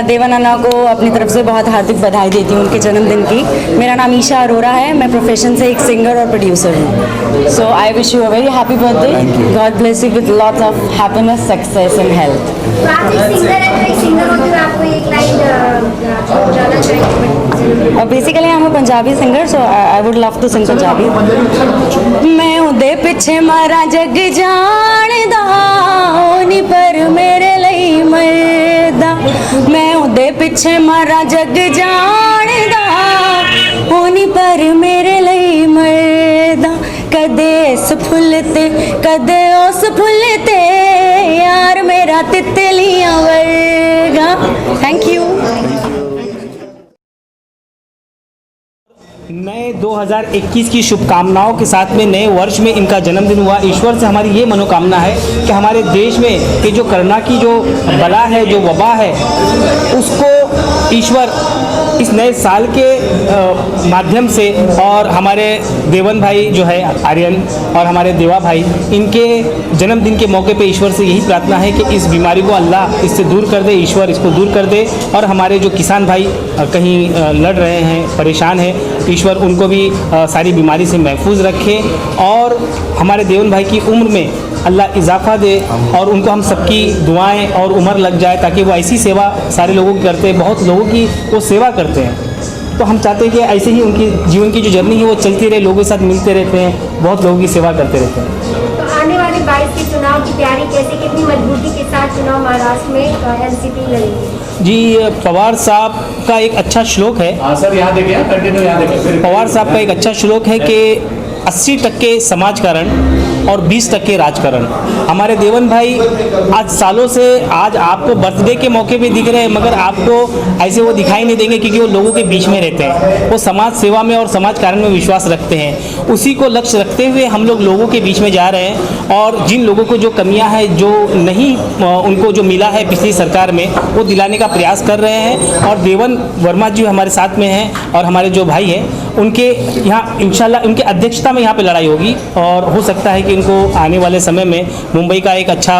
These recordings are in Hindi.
देवानन्ना को अपनी तरफ से बहुत हार्दिक बधाई देती हूँ उनके जन्मदिन की। मेरा नाम ईशा अरोरा है, मैं प्रोफेशन से एक सिंगर और प्रोड्यूसर हूँ। So I wish you a very happy birthday. God bless you with lots of happiness, success and health. Basically I am a Punjabi singer, so I would love to sing Punjabi. मैं उदे पिछे मारा जग जानदा नी पर मेरे ਲਈ मरदा, मैं उदे पिछे मारा जग जानदा नी पर मेरे ਲਈ मरदा। कदे इस फुल ते कदे उस फुल ते यार मेरा तितलियां वर्गा। Thank you. नए 2021 की शुभकामनाओं के साथ में नए वर्ष में इनका जन्मदिन हुआ। ईश्वर से हमारी ये मनोकामना है कि हमारे देश में ये जो कोरोना की जो बला है, जो वबा है, उसको ईश्वर इस नए साल के माध्यम से, और हमारे देवन भाई जो है आर्यन और हमारे देवा भाई, इनके जन्मदिन के मौके पे ईश्वर से यही प्रार्थना है कि इस बीमारी को अल्लाह इससे दूर कर दे, ईश्वर इसको दूर कर दे। और हमारे जो किसान भाई कहीं लड़ रहे हैं, परेशान हैं, ईश्वर उनको भी सारी बीमारी से महफूज रखे और हमारे देवन भाई की उम्र में अल्लाह इजाफा दे और उनको हम सबकी दुआएं और उम्र लग जाए, ताकि वो ऐसी सेवा सारे लोगों की करते हैं, बहुत लोगों की वो सेवा करते हैं। तो हम चाहते हैं कि ऐसे ही उनकी जीवन की जो जर्नी है वो चलती रहे, लोगों के साथ मिलते रहते हैं, बहुत लोगों की सेवा करते रहते हैं। तो आने वाले 22 के चुनाव की तैयारी कैसे, कितनी मजबूती के साथ चुनाव महाराष्ट्र में एनसीपी लड़ेगी? जी, पवार साहब का एक अच्छा श्लोक है। सर यहाँ देखिए, कंटिन्यू यहाँ देखिए। पवार साहब का एक अच्छा श्लोक है कि 80% समाजकारण और 20% राजकारण। हमारे देवन भाई आज सालों से, आज आपको बर्थडे के मौके पे दिख रहे हैं, मगर आपको ऐसे वो दिखाई नहीं देंगे क्योंकि वो लोगों के बीच में रहते हैं, वो समाज सेवा में और समाज कारण में विश्वास रखते हैं। उसी को लक्ष्य रखते हुए हम लोग लोगों के बीच में जा रहे हैं और जिन लोगों को जो कमियां हैं, जो नहीं उनको जो मिला है पिछली सरकार में, वो दिलाने का प्रयास कर रहे हैं। और देवन वर्मा जी हमारे साथ में हैं और हमारे जो भाई हैं, उनके यहाँ इंशाल्लाह उनके अध्यक्षता में यहाँ पे लड़ाई होगी और हो सकता है कि इनको आने वाले समय में मुंबई का एक अच्छा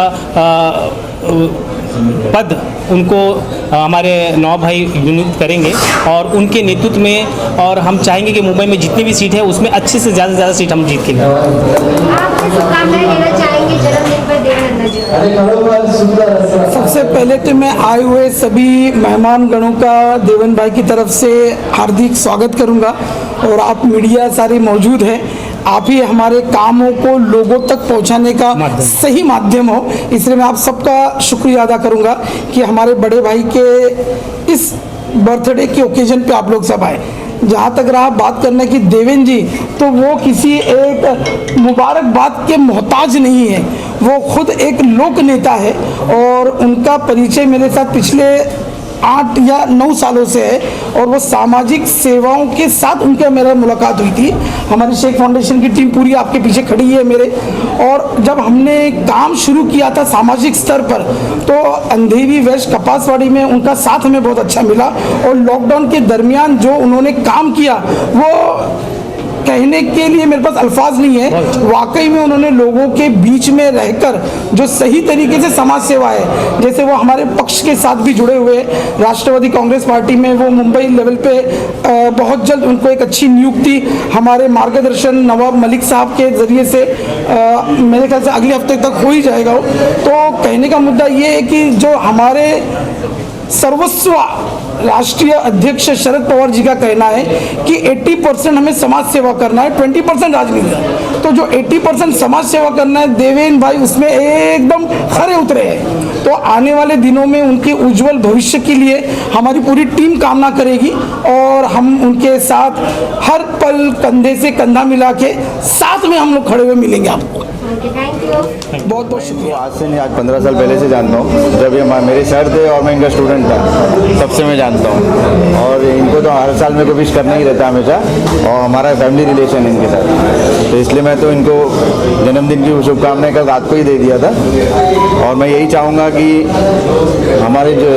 पद उनको हमारे नौ भाई नियुक्त करेंगे और उनके नेतृत्व में, और हम चाहेंगे कि मुंबई में जितनी भी सीट है उसमें अच्छे से ज़्यादा सीट हम जीत के लें। सबसे पहले तो मैं आए हुए सभी मेहमान गणों का देवन भाई की तरफ से हार्दिक स्वागत करूंगा और आप मीडिया सारे मौजूद हैं, आप ही हमारे कामों को लोगों तक पहुंचाने का सही माध्यम हो, इसलिए मैं आप सबका शुक्रिया अदा करूंगा कि हमारे बड़े भाई के इस बर्थडे के ओकेजन पे आप लोग सब आए। जहाँ तक रहा बात करने की देवेन जी, तो वो किसी एक मुबारकबाद के मोहताज नहीं है, वो खुद एक लोक नेता है और उनका परिचय मेरे साथ पिछले 8 या 9 सालों से है और वो सामाजिक सेवाओं के साथ उनके मेरा मुलाकात हुई थी। हमारी शेख फाउंडेशन की टीम पूरी आपके पीछे खड़ी है मेरे, और जब हमने काम शुरू किया था सामाजिक स्तर पर, तो अंधेरी वेस्ट कपासवाड़ी में उनका साथ हमें बहुत अच्छा मिला और लॉकडाउन के दरमियान जो उन्होंने काम किया वो कहने के लिए मेरे पास अल्फाज नहीं है। वाकई में उन्होंने लोगों के बीच में रहकर जो सही तरीके से समाज सेवा है, जैसे वो हमारे पक्ष के साथ भी जुड़े हुए, राष्ट्रवादी कांग्रेस पार्टी में वो मुंबई लेवल पे बहुत जल्द उनको एक अच्छी नियुक्ति हमारे मार्गदर्शन नवाब मलिक साहब के ज़रिए से मेरे ख्याल से अगले हफ्ते तक हो ही जाएगा। तो कहने का मुद्दा ये है कि जो हमारे सर्वस्व राष्ट्रीय अध्यक्ष शरद पवार जी का कहना है कि 80% हमें समाज सेवा करना है, 20% राजनीति। तो जो 80% समाज सेवा करना है, देवेन भाई उसमें एकदम खरे उतरे हैं। तो आने वाले दिनों में उनके उज्जवल भविष्य के लिए हमारी पूरी टीम कामना करेगी और हम उनके साथ हर पल कंधे से कंधा मिला के साथ में हम लोग खड़े हुए मिलेंगे आपको। बहुत बहुत शुक्रिया। आज से नहीं, आज 15 साल पहले से जानता हूँ, जब ये मेरे सर थे और मैं इनका स्टूडेंट था, तब से मैं जानता हूँ। और इनको तो हर साल मेरे को विश करना ही रहता है हमेशा, और हमारा फैमिली रिलेशन है इनके साथ, तो इसलिए मैं तो इनको जन्मदिन की शुभकामनाएं कल रात को ही दे दिया था। और मैं यही चाहूँगा कि हमारे जो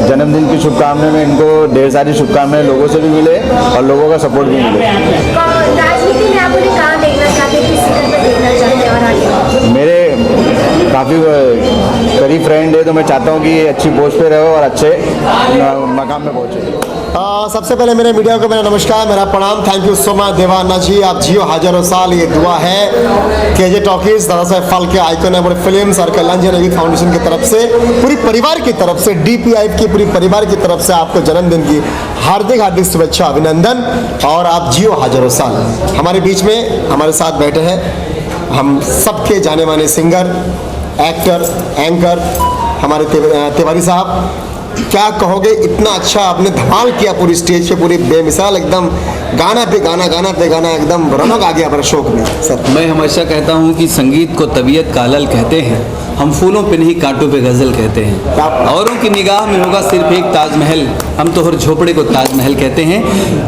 जन्मदिन की शुभकामनाएं में इनको ढेर सारी शुभकामनाएं लोगों से भी मिले और लोगों का सपोर्ट भी मिले। राजनीति में आप मुझे कहाँ देखना चाहते हैं, किस जगह पर देखना चाहते हैं? और मेरे काफ़ी करीब फ्रेंड है, तो मैं चाहता हूँ कि ये अच्छी पोस्ट पे रहो और अच्छे मकाम में पहुँचे। सबसे पहले मेरे मीडिया को मेरा नमस्कार, मेरा प्रणाम। थैंक यू सो मच देवा अन्ना जी, आप जियो हजारों साल, ये दुआ है। KJ talkies, Dada Saheb Phalke icon है, बड़े फिल्म्स और कल्याण जी नवी फाउंडेशन की तरफ से, पूरी परिवार की तरफ से, DPI की पूरी परिवार की तरफ से आपको जन्मदिन की हार्दिक हार्दिक शुभेच्छा, अभिनंदन। और आप जियो हजारों साल। हमारे बीच में हमारे साथ बैठे हैं हम सबके जाने माने सिंगर, एक्टर, एंकर हमारे तिवारी साहब। क्या कहोगे, इतना अच्छा आपने धमाल किया पूरी स्टेज पे, पूरी बेमिसाल एकदम गाना पे गाना, गाना पे गाना, एकदम रौनक आ गया हमारे शौक में। सर मैं हमेशा कहता हूँ कि संगीत को तबीयत का हलल कहते हैं, हम फूलों पे नहीं कांटों पे गज़ल कहते हैं। औरों की निगाह में होगा सिर्फ एक ताजमहल, हम तो हर झोपड़े को ताजमहल कहते हैं।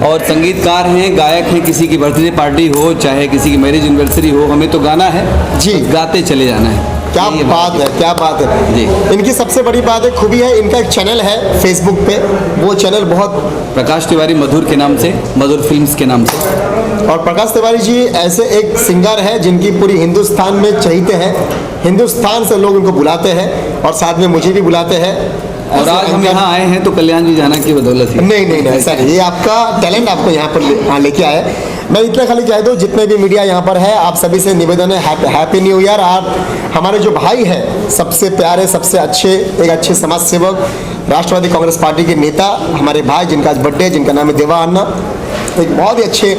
और संगीतकार हैं, गायक हैं, किसी की बर्थडे पार्टी हो चाहे किसी की मैरिज एनिवर्सरी हो, हमें तो गाना है जी, गाते चले जाना है। क्या बात है, क्या बात है जी। इनकी सबसे बड़ी बात है, खूबी है, इनका एक चैनल है फेसबुक पे, वो चैनल बहुत, प्रकाश तिवारी मधुर के नाम से, मधुर फिल्म्स के नाम से। और प्रकाश तिवारी जी ऐसे एक सिंगर है जिनकी पूरी हिंदुस्तान में चहीते हैं, हिंदुस्तान से लोग उनको बुलाते हैं और साथ में मुझे भी बुलाते हैं। और आज हम यहाँ आए हैं तो कल्याण जी जाना की बदौलत ही। नहीं नहीं नहीं, ऐसा नहीं, ये आपका टैलेंट आपको यहाँ पर लेके आया है। मैं इतना खाली कह दूँ, जितने भी मीडिया यहाँ पर है, आप सभी से निवेदन है, हैप्पी न्यू ईयर। आप हमारे जो भाई हैं, सबसे प्यारे, सबसे अच्छे, एक अच्छे समाज सेवक, राष्ट्रवादी कांग्रेस पार्टी के नेता, हमारे भाई जिनका आज बर्थडे, जिनका नाम है देवा अन्ना, एक बहुत ही अच्छे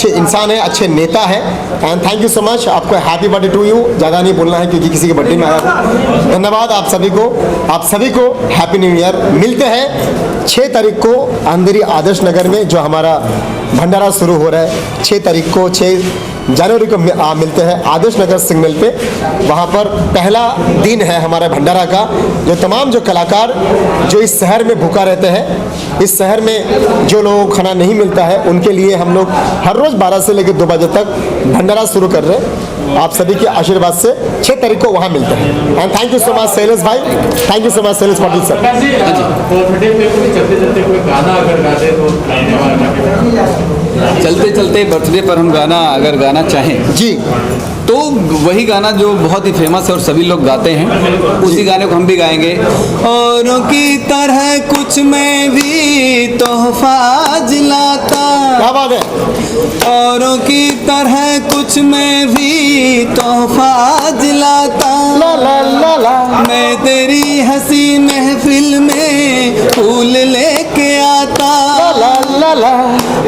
इंसान है, अच्छे नेता है। And thank you so much, आपको हैप्पी बर्थडे टू यू। ज़्यादा नहीं बोलना है क्योंकि किसी के बर्थडे में आया हूँ। धन्यवाद आप सभी को हैप्पी न्यू ईयर। मिलते हैं 6 तारीख को अंधेरी आदर्श नगर में, जो हमारा भंडारा शुरू हो रहा है 6 तारीख को, 6 जनवरी को मिलते हैं आदर्श नगर सिग्नल पे। वहाँ पर पहला दिन है हमारा भंडारा का। जो तमाम जो कलाकार जो इस शहर में भूखा रहते हैं, इस शहर में जो लोगों को खाना नहीं मिलता है, उनके लिए हम लोग हर रोज़ 12 से लेकर 2 बजे तक भंडारा शुरू कर रहे हैं। आप सभी के आशीर्वाद से 6 तारीख को वहाँ मिलते हैं। And thank you so much Shailesh भाई, thank you so much Shailesh Patil sir. चलते चलते बर्थडे पर हम गाना अगर गाना चाहें जी, तो वही गाना जो बहुत ही फेमस है और सभी लोग गाते हैं, उसी गाने को हम भी गाएंगे। औरों की तरह कुछ मैं भी तोहफा लाता, क्या बात है। औरों की तरह कुछ मैं भी तोहफा लाता, ला ला ला ला, मैं तेरी हंसी महफिल में फूल लेके आता। ला ला ला,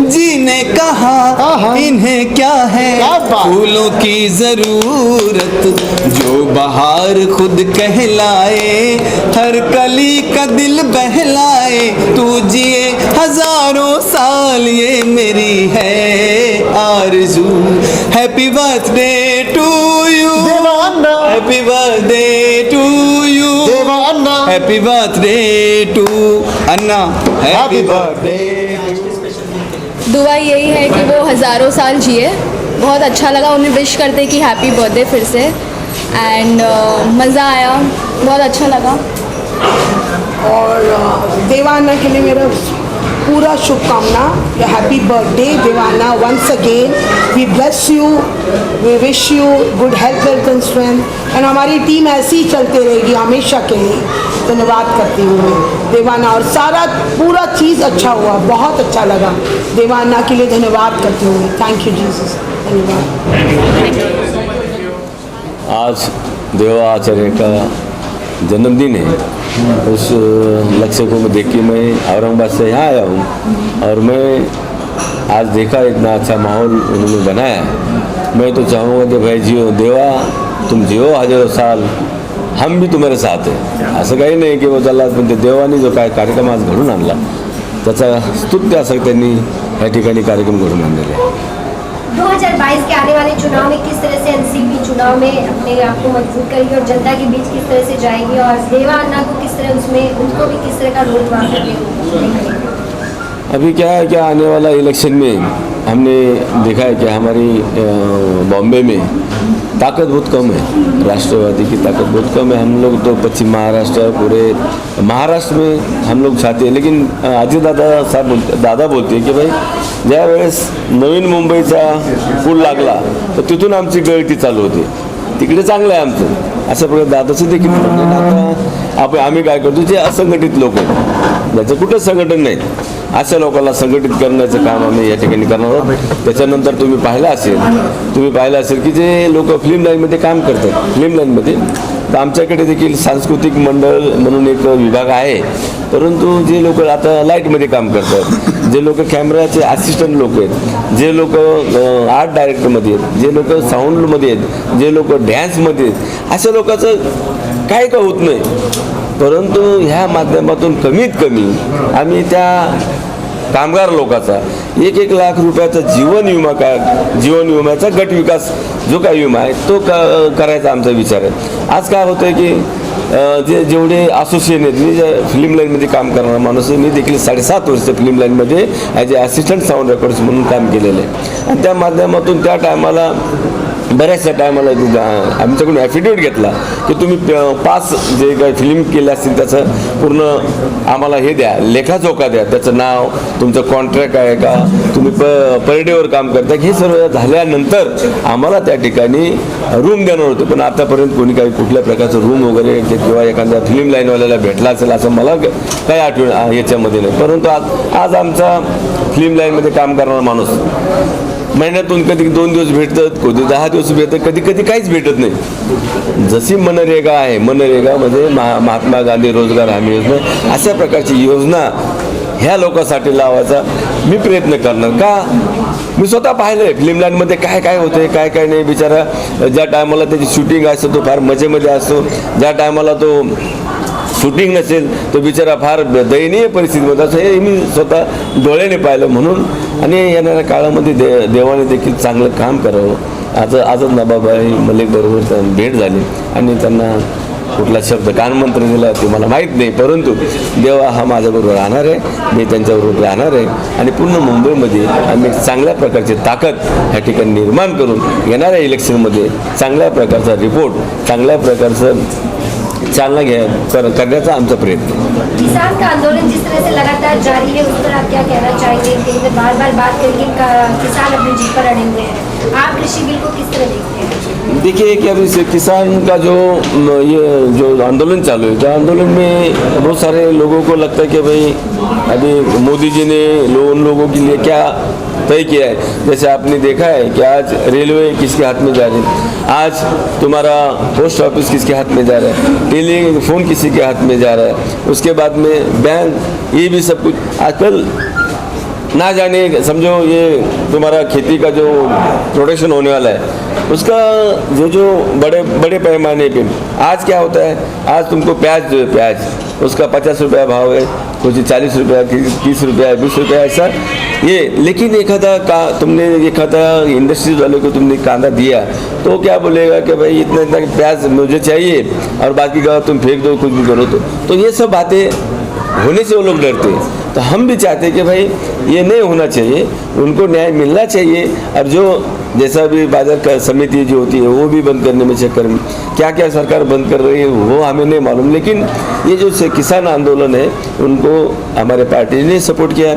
जी ने कहा इन्हें क्या है क्या बात। फूलों की जरूरत, जो बहार खुद कहलाए, हर कली का दिल बहलाए, तू जिए हजारों साल, ये मेरी है आरज़ू। Happy birthday to you Deva Anna, happy birthday to you Deva Anna, happy birthday to Anna, happy birthday. दुआ यही है कि वो हज़ारों साल जिए। बहुत अच्छा लगा, उन्हें विश करते कि हैप्पी बर्थडे फिर से। एंड मज़ा आया, बहुत अच्छा लगा। और देवाना के लिए मेरा पूरा शुभकामना, हैप्पी बर्थडे देवाना। Once again we bless you, we wish you good health, wealth and strength. And हमारी टीम ऐसी ही चलती रहेगी हमेशा के लिए। धन्यवाद करती हूँ मैं देवाना, और सारा पूरा चीज़ अच्छा हुआ, बहुत अच्छा लगा। देवाना के लिए धन्यवाद करती हूँ। थैंक यू जीसस, धन्यवाद। आज देवा आचार्य का जन्मदिन है। उस लक्ष्य को मैं देख के मैं औरंगाबाद से यहाँ आया हूँ, और मैं आज देखा इतना अच्छा माहौल उन्होंने बनाया। मैं तो चाहूँगा कि भाई जियो देवा, तुम जियो हजारों साल, हम भी तुम्हारे साथ आहे. असं काही नाही की त्याला म्हणजे देवानी जो काय कार्यक्रम आज घडून आणला त्याचा स्तुत्य असं त्यांनी या ठिकाणी कार्यक्रम घडून आणलेले आहे. 2022 के आने वाले चुनाव में किस तरह से एनसीपी चुनाव में अपने आप को मजबूत करेगी और जनता के बीच किस तरह से जाएगी, और देवा अन्ना को किस तरह उसमें उनको भी किस तरह का रोल मांगेंगे? अभी क्या है, क्या आने वाला इलेक्शन में हमने देखा है कि हमारी बॉम्बे में ताकत बहुत कम है, राष्ट्रवादी की ताकत बहुत कम है. हम लोग तो पश्चिम महाराष्ट्र, पूरे महाराष्ट्र में हम लोग चाहते हैं. लेकिन अजय दादा बोलते हैं की भाई ज्या वेळेस नवीन मुंबईचा पूल लागला तर तिथून आमची गळती चालू होती. तिकडे चांगलं आहे आमचं, अशा प्रकारे दादाचं देखील ठरवलं. आता आम्ही काय करतो, जे असंघटित लोक आहेत, ज्याचं कुठं संघटन नाही, अशा लोकांना संघटित करण्याचं काम आम्ही या ठिकाणी करणार आहोत. त्याच्यानंतर तुम्ही पाहिलं असेल की जे लोक फिल्म लाईनमध्ये काम करतात, फिल्म लाईनमध्ये, तर आमच्याकडे देखील सांस्कृतिक मंडळ म्हणून एक विभाग आहे. परंतु जे लोक आता लाईटमध्ये काम करतात, जे लोक कॅमेराचे असिस्टंट लोक आहेत, जे लोक आर्ट डायरेक्टरमध्ये आहेत, जे लोक साऊंडमध्ये आहेत, जे लोक डॅन्समध्ये आहेत, अशा लोकांचं काय का होत नाही. परंतु ह्या माध्यमातून कमीत कमी आम्ही त्या कामगार लोकांचा 1-1 लाख रुपयाचा जीवन विम्याचा गट विकास जो काही विमा आहे तो करायचा आमचा विचार आहे. आज काय होतं की जेवढे असोसिएशन आहेत, मी जे फिल्म लाईनमध्ये काम करणारा माणूस आहे, मी देखील 7.5 वर्ष फिल्म लाईनमध्ये as a assistant sound records म्हणून काम केलेलं आहे. आणि त्या माध्यमातून त्या टायमाला बऱ्याचशा टायमाला आमच्याकडून ॲफिडेविट घेतला की तुम्ही 5 जे काही फिल्म केले असतील त्याचं पूर्ण आम्हाला हे द्या, लेखाजोखा द्या, त्याचं नाव, तुमचं कॉन्ट्रॅक्ट आहे का, तुम्ही पर डेवर काम करता. हे सर्व झाल्यानंतर आम्हाला त्या ठिकाणी रूम देणार होते. पण आतापर्यंत कोणी काही कुठल्या प्रकारचं रूम वगैरे किंवा एखाद्या फिल्म लाईनवाल्याला भेटला असेल असं मला काही आठवण याच्यामध्ये नाही. परंतु आज आमचा फिल्म लाईनमध्ये काम करणारा माणूस महिन्यातून कधी 2 दिवस भेटतात, कधी 10 दिवस भेटतात, कधी कधी काहीच भेटत नाही. जशी मनरेगा आहे, मनरेगामध्ये महात्मा गांधी रोजगार हमी योजना, अशा प्रकारची योजना ह्या लोकांसाठी लावायचा मी प्रयत्न करणार. का मी स्वतः पाहिलं आहे फिल्म लाईनमध्ये काय काय होतं, काय काय नाही. बिचारा ज्या टायमाला त्याची शूटिंग असतो तो फार मजेमध्ये असतो, ज्या टायमाला तो शूटिंग नसेल तो बिचारा फार दयनीय परिस्थितीमध्ये असं हे मी स्वतः डोळ्याने पाहिलं. म्हणून आणि येणाऱ्या काळामध्ये देवाने देखील चांगलं काम करावं. आजच नवाबाई मलिक बरोबर भेट झाली आणि त्यांना कुठला शब्द कानमंत्र दिला ते मला माहीत नाही, परंतु देवा हा माझ्याबरोबर राहणार आहे, मी त्यांच्याबरोबर राहणार आहे आणि पूर्ण मुंबईमध्ये आम्ही चांगल्या प्रकारची ताकद ह्या ठिकाणी निर्माण करून येणाऱ्या इलेक्शनमध्ये चांगल्या प्रकारचा रिपोर्ट, चांगल्या प्रकारचं चालना करण्याचा आमचा प्रयत्न. किसान का आंदोलन जिस तरह से लगातार जारी है, उस पर आप क्या कहना चाहेंगे? क्योंकि बार-बार बात करके किसान अपनी जीत पर अड़े हुए हैं. आप कृषि बिल को किस तरह देखते हैं? देखिए कि अभी किसान का जो आंदोलन चालू है, तो आंदोलन में बहुत सारे लोगों को लगता है कि भाई अभी मोदी जी ने उन लोगों के लिए क्या तय किया है. जैसे आपने देखा है कि आज रेलवे किसके हाथ में जा रही है, आज तुम्हारा पोस्ट ऑफिस किसके हाथ में जा रहा है, टेलीफोन किसी के हाथ में जा रहा है, उसके बाद में बैंक, ये भी सब कुछ आजकल ना जाने, समझो ये तुम्हारा खेती का जो प्रोडक्शन होने वाला है उसका जो बड़े पैमाने पे आज क्या होता है, आज तुमको प्याज उसका 50 रुपया भाव है, कुछ 40 रुपया, 30 रुपया, 20 रुपया ऐसा ये. लेकिन तुमने इंडस्ट्रीज वाले को तुमने कांदा दिया तो क्या बोलेगा कि भाई इतना प्याज मुझे चाहिए और बाकी का तुम फेंक दो, कुछ भी करो. तो ये सब बातें होने से वो लोग डरते हैं. तो हम भी चाहते हैं कि भाई ये नहीं होना चाहिए, उनको न्याय मिलना चाहिए. और जो जैसा भी बाजार समिति जो होती है वो भी बंद करने में चक्कर में क्या क्या सरकार बंद कर रही है वो हमें नहीं मालूम. लेकिन ये जो किसान आंदोलन है उनको हमारे पार्टी ने सपोर्ट किया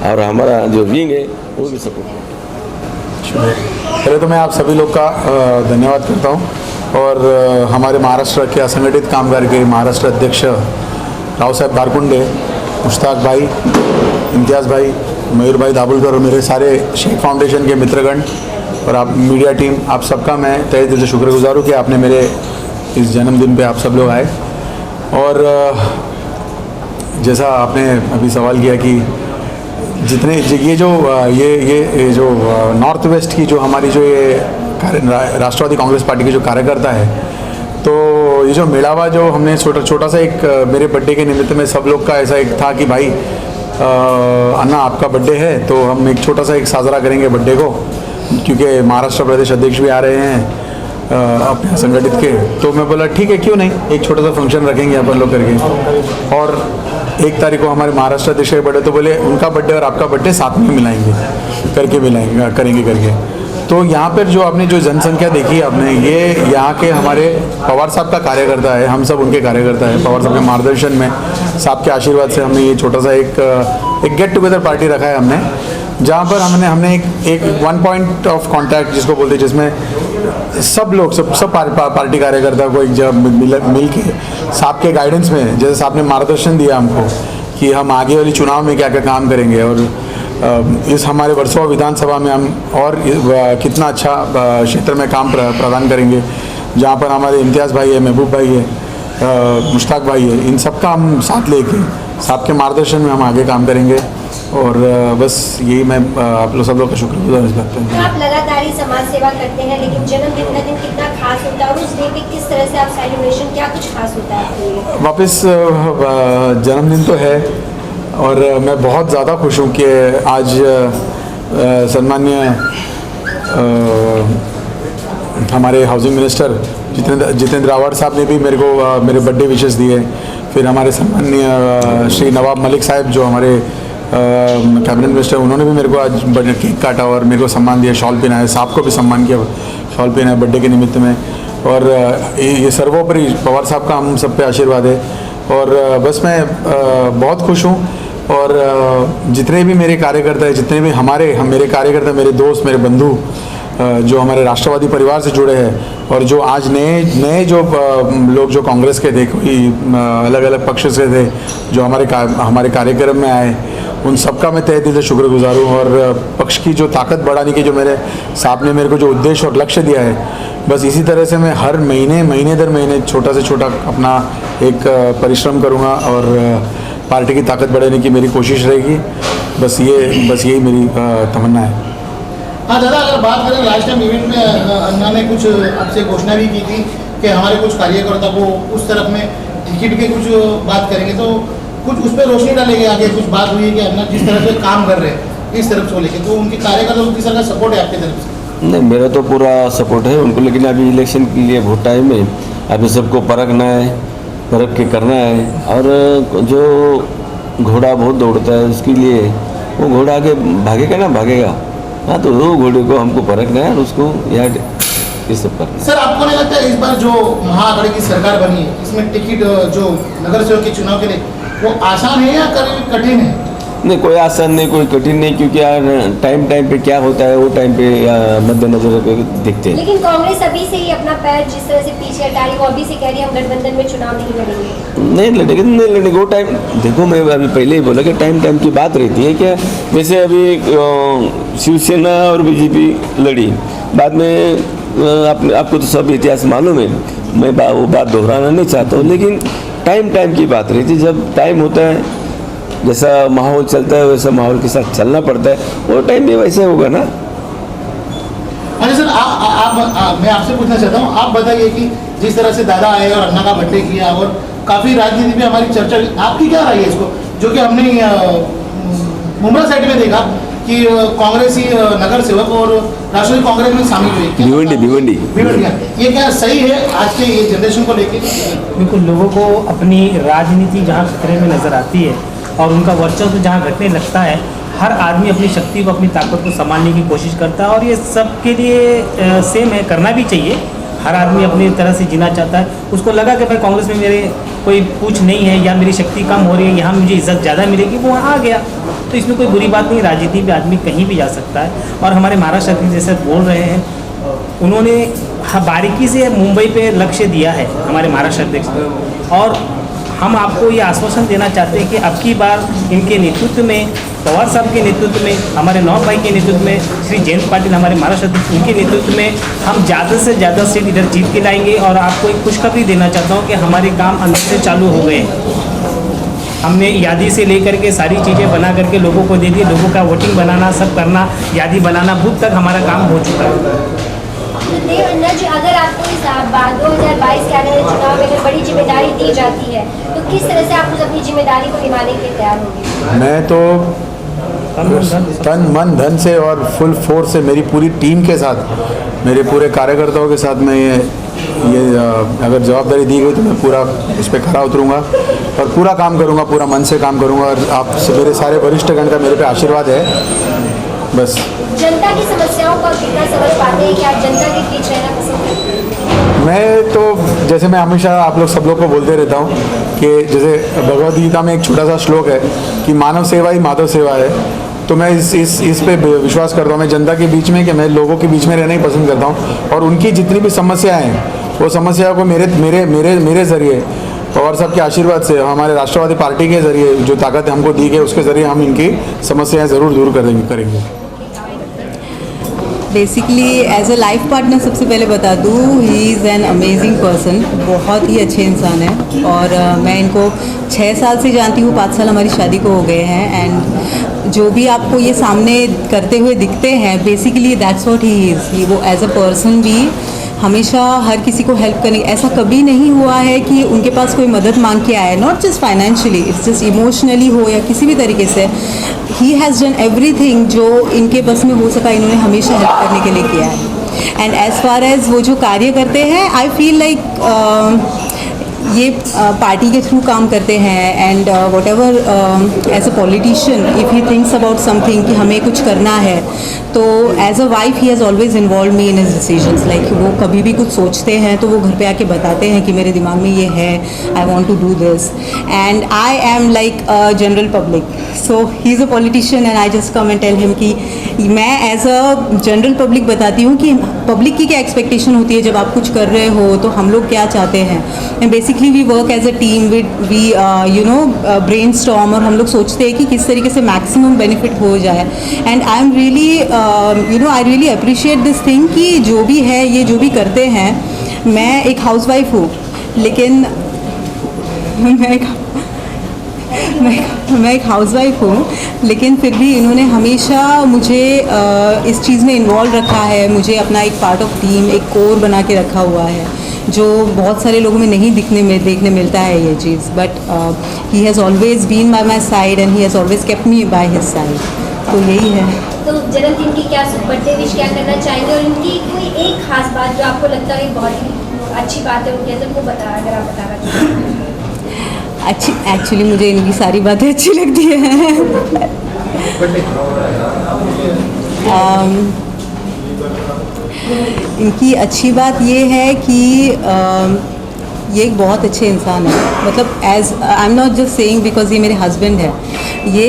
और हमारा जो विंग है वो भी सपोर्ट किया. पहले तो मैं आप सभी लोग का धन्यवाद करता हूँ और हमारे महाराष्ट्र के असंगठित कामगार के महाराष्ट्र अध्यक्ष राव साहब दारकुंडे, मुश्ताक भाई, इम्तियाज़ भाई, मयूर भाई दाभोलकर और मेरे सारे शेख फाउंडेशन के मित्रगण और आप मीडिया टीम, आप सबका मैं तहे दिल से शुक्रगुजार हूँ कि आपने मेरे इस जन्मदिन पे आप सब लोग आए. और जैसा आपने अभी सवाल किया कि जितने ये जो नॉर्थ वेस्ट की जो हमारी जो ये राष्ट्रवादी कांग्रेस पार्टी के जो कार्यकर्ता है, तो ये जो मेलावा जो हमने छोटा सा एक मेरे बर्थडे के निमित्त में सब लोग का ऐसा एक था कि भाई अन्ना आपका बर्थडे है तो हम एक छोटा सा एक साजरा करेंगे बर्थडे को, क्योंकि महाराष्ट्र प्रदेश अध्यक्ष भी आ रहे हैं अपने संगठित के. तो मैं बोला ठीक है क्यों नहीं, एक छोटा सा फंक्शन रखेंगे अपन लोग करके. और 1 तारीख को हमारे महाराष्ट्र अध्यक्ष का बर्थडे, तो बोले उनका बर्थडे और आपका बर्थडे साथ में मिलाएंगे करेंगे. तो यहाँ पर जो आपने जो जनसंख्या देखी आपने, ये यहाँ के हमारे पवार साहब का कार्यकर्ता है, हम सब उनके कार्यकर्ता है. पवार साहब के मार्गदर्शन में, साहब के आशीर्वाद से हमने ये छोटा सा एक गेट टुगेदर पार्टी रखा है हमने, जहाँ पर हमने एक 1 पॉइंट ऑफ कॉन्टैक्ट जिसको बोलते हैं, जिसमें सब लोग सब पार्टी कार्यकर्ता को एक जब मिल के साहब के गाइडेंस में, जैसे साहब ने मार्गदर्शन दिया हमको कि हम आगे वाली चुनाव में क्या क्या काम करेंगे, और इस हमारे वर्सोवा विधानसभा में हम और कितना अच्छा क्षेत्र में काम प्रदान करेंगे, जहाँ पर हमारे इम्तियाज़ भाई है, महबूब भाई है, मुश्ताक भाई है, इन सब का हम साथ लेके साहब के मार्गदर्शन में हम आगे काम करेंगे। और बस यही मैं आप लोग सब लोग का शुक्रगुजार करते हैं। तो आप लगातार ही समाज सेवा करते हैं, लेकिन जन्मदिन का दिन कितना खास होता है और उस डे पे किस तरह से आप सेलिब्रेशन, क्या कुछ खास होता है आपके लिए? वापस जन्मदिन तो है और मैं बहुत ज़्यादा खुश हूँ कि आज सम्माननीय हमारे हाउसिंग मिनिस्टर जितेंद्र आवाड़ साहब ने भी मेरे को मेरे बर्थडे विशेस दिए। फिर हमारे सम्माननीय श्री नवाब मलिक साहब जो हमारे कैबिनेट मिनिस्टर, उन्होंने भी मेरे को आज बर्थडे केक काटा और मेरे को सम्मान दिया, शॉल पहनाया, साहब को भी सम्मान किया, शॉल पहनाया बर्थडे के निमित्त में। और ये सर्वोपरि पवार साहब का हम सब पे आशीर्वाद है। और बस मैं बहुत खुश हूँ। और जितने भी मेरे कार्यकर्ता हैं, जितने भी मेरे कार्यकर्ता, मेरे दोस्त, मेरे बंधु जो हमारे राष्ट्रवादी परिवार से जुड़े हैं और जो आज नए जो लोग जो कांग्रेस के थे, कोई अलग अलग पक्ष से थे, जो हमारे कार्यक्रम में आए, उन सबका मैं तहे दिल से शुक्रगुजार हूँ। और पक्ष की जो ताकत बढ़ाने की जो मेरे साहब ने मेरे को जो उद्देश्य और लक्ष्य दिया है, बस इसी तरह से मैं हर महीने दर महीने छोटा से छोटा अपना एक परिश्रम करूँगा और पार्टी की ताकत बढ़ाने की मेरी कोशिश रहेगी। बस यही मेरी तमन्ना है। हाँ दादा, अगर बात करें लास्ट टाइम इवेंट में अन्ना ने कुछ आपसे घोषणा भी की थी कि हमारे कुछ कार्यकर्ता को उस तरफ में टिकट के कुछ बात करेंगे, तो कुछ उस पर रोशनी डालेंगे, आगे कुछ बात हुई है कि अन्ना जिस तरह से काम कर रहे हैं इस तरफ से लेके, तो उनके कार्यकर्ता को किस तरह का सपोर्ट है आपकी तरफ से? नहीं, मेरा तो पूरा सपोर्ट है उनको, लेकिन अभी इलेक्शन के लिए बहुत टाइम है, अभी सबको परखना है, परख के करना है। और जो घोड़ा बहुत दौड़ता है उसके लिए वो घोड़ा आगे भागेगा ना भागेगा। हाँ, तो वो घोड़े को हमको परखना है और उसको यहाँ ये सब करना। सर, आपको नहीं लगता इस बार जो महाआघाड़ी की सरकार बनी है, इसमें टिकट जो नगर सेवक के चुनाव के लिए वो आसान है या कठिन है? नहीं, कोई आसान नहीं, कोई कठिन नहीं, क्योंकि यार टाइम पे क्या होता है वो टाइम पे मद्देनजर देखते हैं। लेकिन कांग्रेस अभी से ही अपना पैर जिस तरह से पीछे हटा रही है, वो अभी से कह रही है हम गठबंधन में चुनाव नहीं लड़ेंगे। नहीं लड़ेंगे वो टाइम, देखो मैं अभी पहले ही बोला कि टाइम की बात रहती है क्या। जैसे अभी शिवसेना और बीजेपी लड़ी, बाद में आपको तो सब इतिहास मालूम है, मैं वो बात दोहराना नहीं चाहता हूँ, लेकिन टाइम की बात रहती है। जब टाइम होता है, जैसा माहौल चलता है वैसा माहौल के साथ चलना पड़ता है, वो टाइम भी वैसे होगा ना। अच्छा सर, मैं आपसे पूछना चाहता हूँ, आप बताइए कि जिस तरह से दादा आए और अन्ना का बर्थडे किया और काफ़ी राजनीति में हमारी चर्चा, आपकी क्या राय है इसको, जो कि हमने मुंब्रा साइड में देखा कि कांग्रेसी नगर सेवक और राष्ट्रीय कांग्रेस में शामिल हुए भिवंडी, ये क्या सही है आज के ये जनरेशन को लेकर? बिल्कुल, लोगों को अपनी राजनीति जहाँ खतरे में नज़र आती है और उनका वर्चस्व जहाँ घटने लगता है, हर आदमी अपनी शक्ति को, अपनी ताकत को संभालने की कोशिश करता है। और ये सबके लिए सेम है, करना भी चाहिए। हर आदमी अपनी तरह से जीना चाहता है। उसको लगा कि भाई कांग्रेस में मेरे कोई पूछ नहीं है या मेरी शक्ति कम हो रही है, यहाँ मुझे इज्जत ज़्यादा मिलेगी, वो वहाँ आ गया। तो इसमें कोई बुरी बात नहीं, राजनीति में आदमी कहीं भी जा सकता है। और हमारे महाराष्ट्र अध्यक्ष जैसे बोल रहे हैं, उन्होंने बारीकी से मुंबई पे लक्ष्य दिया है हमारे महाराष्ट्र अध्यक्ष, और हम आपको ये आश्वासन देना चाहते हैं कि अब की बार इनके नेतृत्व में, पवार साहब के नेतृत्व में, हमारे नवाब भाई के नेतृत्व में, श्री जयंत पाटिल हमारे महाराष्ट्र अध्यक्ष, उनके नेतृत्व में हम ज़्यादा से ज़्यादा सीट इधर जीत के लाएंगे। और आपको एक खुशखबरी देना चाहता हूँ कि हमारे काम अंदर से चालू हो गए। हमने यादी से लेकर के सारी चीज़ें बना करके लोगों को दे दी, लोगों का वोटिंग बनाना, सब करना, यादी बनाना, बूथ तक हमारा काम हो चुका है। देव अन्ना जी, अगर आपको इस 2022 के आने वाले चुनाव में अगर बड़ी जिम्मेदारी दी जाती है, तो किस तरह से आप उस अपनी जिम्मेदारी को निभाने के लिए तैयार होंगे? मैं तो तन मन धन से और फुल फोर्स से मेरी पूरी टीम के साथ, मेरे पूरे कार्यकर्ताओं के साथ मैं ये अगर जवाबदारी दी गई तो मैं पूरा इस पर खरा उतरूँगा और पूरा काम करूँगा, पूरा मन से काम करूँगा। और आप मेरे सारे वरिष्ठगण का मेरे पे आशीर्वाद है। बस जनता की समस्याओं को कितना समझ पाते हैं कि आप जनता के बीच रहना पसंद करते हैं? मैं तो जैसे मैं हमेशा आप लोग सब लोग को बोलते रहता हूँ कि जैसे भगवद गीता में एक छोटा सा श्लोक है कि मानव सेवा ही माधव सेवा है। तो मैं इस पे विश्वास करता हूँ, मैं जनता के बीच में, कि मैं लोगों के बीच में रहना ही पसंद करता हूँ, और उनकी जितनी भी समस्याएं हैं वो समस्या को मेरे ज़रिए और सबके आशीर्वाद से, हमारे राष्ट्रवादी पार्टी के ज़रिए जो ताकत हमको दी गई उसके ज़रिए हम इनकी समस्याएं ज़रूर दूर करेंगे। Basically as a life partner सबसे पहले बता दूँ, he is an amazing person, बहुत ही अच्छे इंसान है। और मैं इनको 6 साल से जानती हूँ, 5 साल हमारी शादी को हो गए हैं। एंड जो भी आपको ये सामने करते हुए दिखते हैं, basically that's what he is. वो एज अ पर्सन भी हमेशा हर किसी को हेल्प करने, ऐसा कभी नहीं हुआ है कि उनके पास कोई मदद मांग के आए, not just financially, it's just emotionally हो या किसी भी तरीके से। ही हैज़ डन एवरीथिंग जो इनके बस में हो सका, इन्होंने हमेशा हेल्प करने के लिए किया है। एंड एज़ फार एज वो जो कार्य करते हैं, आई फील लाइक ये पार्टी के थ्रू काम करते हैं। And whatever as a politician if he thinks about something कि हमें कुछ करना है, तो as a wife he has always involve me in his decisions. Like वो कभी भी कुछ सोचते हैं तो वो घर पे आके बताते हैं कि मेरे दिमाग में ये है, I want to do this. And I am like a general public, so he is a politician and I just come and tell him कि मैं एज अ जनरल पब्लिक बताती हूँ कि पब्लिक की क्या एक्सपेक्टेशन होती है जब आप कुछ कर रहे हो, तो हम लोग क्या चाहते हैं। And basically we work as a team, we brainstorm, और हम लोग सोचते हैं कि किस तरीके से मैक्सिमम बेनिफिट हो जाए। And I am really I really appreciate this thing कि जो भी है, ये जो भी करते हैं, मैं एक हाउसवाइफ हूँ, लेकिन मैं एक हाउसवाइफ हूँ, लेकिन फिर भी इन्होंने हमेशा मुझे इस चीज़ में इन्वॉल्व रखा है, मुझे अपना एक पार्ट ऑफ टीम, एक कोर बना के रखा हुआ है, जो बहुत सारे लोगों में नहीं देखने मिलता है ये चीज़। But he has always been by my side and he has always kept me by his side. तो यही है। तो जन्मदिन की क्या, बर्थडे विश क्या करना चाहेंगे, और इनकी कोई एक खास बात जो आपको लगता है बहुत ही अच्छी बात है उनके अंदर, वो अगर आप बताना चाहें। अच्छी, एक्चुअली मुझे इनकी सारी बातें अच्छी लगती हैं। इनकी अच्छी बात ये है कि ये एक बहुत अच्छे इंसान है। मतलब as I am not just saying because ये मेरे हस्बैंड है, ये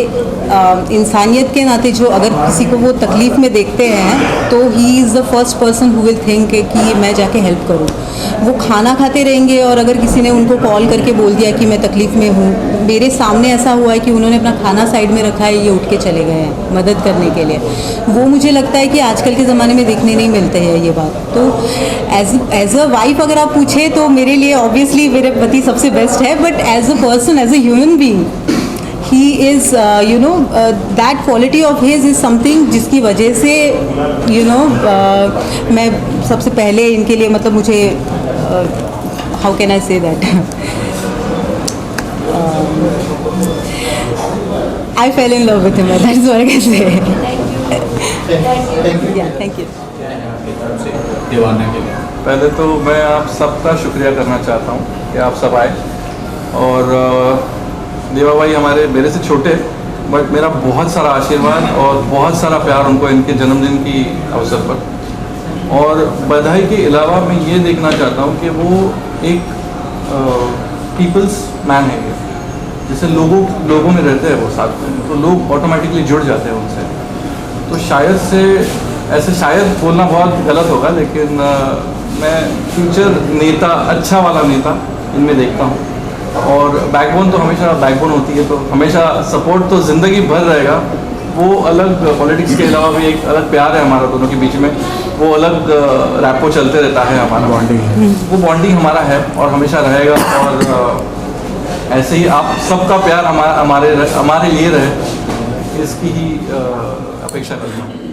इंसानियत के नाते जो अगर किसी को वो तकलीफ़ में देखते हैं तो he is the first person who will think कि मैं जाके हेल्प करूं। वो खाना खाते रहेंगे और अगर किसी ने उनको कॉल करके बोल दिया कि मैं तकलीफ़ में हूँ, मेरे सामने ऐसा हुआ है कि उन्होंने अपना खाना साइड में रखा है, ये उठ के चले गए हैं मदद करने के लिए। वो मुझे लगता है कि आजकल के ज़माने में देखने नहीं मिलते हैं ये बात। तो एज अ वाइफ अगर आप पूछे तो मेरे लिए ऑब्वियसली मेरे पति सबसे बेस्ट है, but as a person, as a human being, he is that quality of his is something जिसकी वजह से मैं सबसे पहले इनके लिए, मतलब मुझे how can I say that I fell in love with him, that's what I can say. Yeah, thank you. पहले तो मैं आप सबका शुक्रिया करना चाहता हूँ कि आप सब आए, और देवा भाई हमारे मेरे से छोटे, बट मेरा बहुत सारा आशीर्वाद और बहुत सारा प्यार उनको इनके जन्मदिन की अवसर पर। और बधाई के अलावा मैं ये देखना चाहता हूँ कि वो एक पीपल्स मैन है, जैसे लोगों में रहते हैं वो साथ में, तो लोग ऑटोमेटिकली जुड़ जाते हैं उनसे। तो शायद से ऐसे शायद बोलना बहुत गलत होगा, लेकिन मैं फ्यूचर नेता, अच्छा वाला नेता इनमें देखता हूँ। और बैकबोन तो हमेशा बैकबोन होती है, तो हमेशा सपोर्ट तो ज़िंदगी भर रहेगा। वो अलग पॉलिटिक्स के अलावा भी एक अलग प्यार है हमारा दोनों के बीच में, वो अलग रैपो चलते रहता है हमारा बॉन्डिंग, वो बॉन्डिंग हमारा है और हमेशा रहेगा। और ऐसे ही आप सबका प्यार हमारे लिए रहे, इसकी ही अपेक्षा करता हूँ।